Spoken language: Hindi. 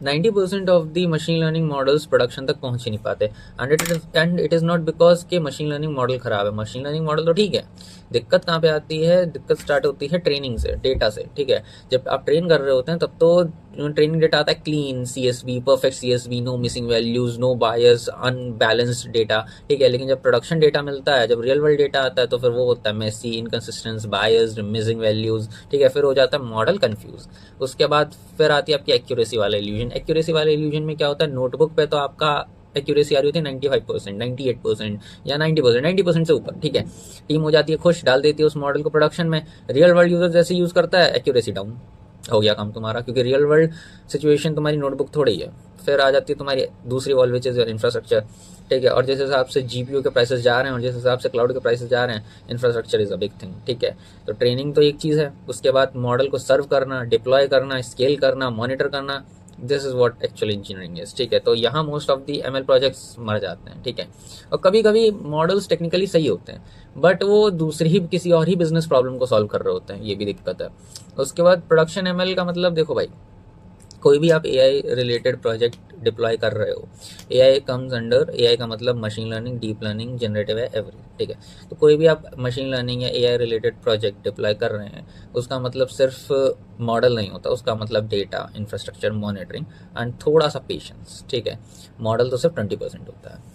90% of the machine learning models production तक पहुंच ही नहीं पाते। And it is not because कि मशीन लर्निंग मॉडल ख़राब है। मशीन लर्निंग मॉडल तो ठीक है, दिक्कत कहाँ पे आती है? दिक्कत स्टार्ट होती है ट्रेनिंग से, डेटा से, ठीक है। जब आप ट्रेन कर रहे होते हैं तब तो ट्रेनिंग डेटा आता है clean CSV, perfect CSV, no missing values, no bias, unbalanced data, ठीक है। लेकिन जब प्रोडक्शन डेटा मिलता है, जब रियल वर्ल्ड डेटा आता है, तो फिर वो होता है messy, inconsistent, biased, missing values, ठीक है। फिर हो जाता है मॉडल कन्फ्यूज। उसके बाद फिर आती है आपकी एक्यूरेसी वाला इल्यूजन। एक्यूरेसी वाले इल्यूजन में क्या होता है? नोटबुक पे तो आपका एक्यूरेसी आ रही होती है 95%, 98% या 90%, 90% से ऊपर, ठीक है। टीम हो जाती है खुश, डाल देती है उस मॉडल को प्रोडक्शन में। रियल वर्ल्ड यूजर जैसे यूज़ करता है, एक्यूरेसी डाउन, हो गया काम तुम्हारा, क्योंकि रियल वर्ल्ड सिचुएशन तुम्हारी नोटबुक थोड़ी है। फिर आ जाती है तुम्हारी दूसरी wall which is your infrastructure, ठीक है। और जिस हिसाब से GPU के प्राइसेस जा रहे हैं और जिस हिसाब से क्लाउड के प्राइसेस जा रहे हैं, infrastructure is a big thing, ठीक है। तो ट्रेनिंग तो एक चीज़ है, उसके बाद मॉडल को सर्व करना, डिप्लॉय करना, स्केल करना, मॉनिटर करना, this is what actual engineering is, ठीक है। तो यहाँ most of the ML projects मर जाते हैं, ठीक है। और कभी कभी मॉडल्स टेक्निकली सही होते हैं, बट वो दूसरी ही किसी और ही बिजनेस प्रॉब्लम को सॉल्व कर रहे होते हैं, ये भी दिक्कत है। उसके बाद प्रोडक्शन ML का मतलब देखो भाई, कोई भी आप AI रिलेटेड प्रोजेक्ट डिप्लॉय कर रहे हो, AI कम्स अंडर, AI का मतलब machine learning, deep learning, generative है, एवरी, ठीक है। तो कोई भी आप मशीन लर्निंग या AI रिलेटेड प्रोजेक्ट डिप्लॉय कर रहे हैं, उसका मतलब सिर्फ मॉडल नहीं होता, उसका मतलब डेटा, इंफ्रास्ट्रक्चर, मॉनिटरिंग एंड थोड़ा सा पेशेंस, ठीक है। मॉडल तो सिर्फ 20% होता है।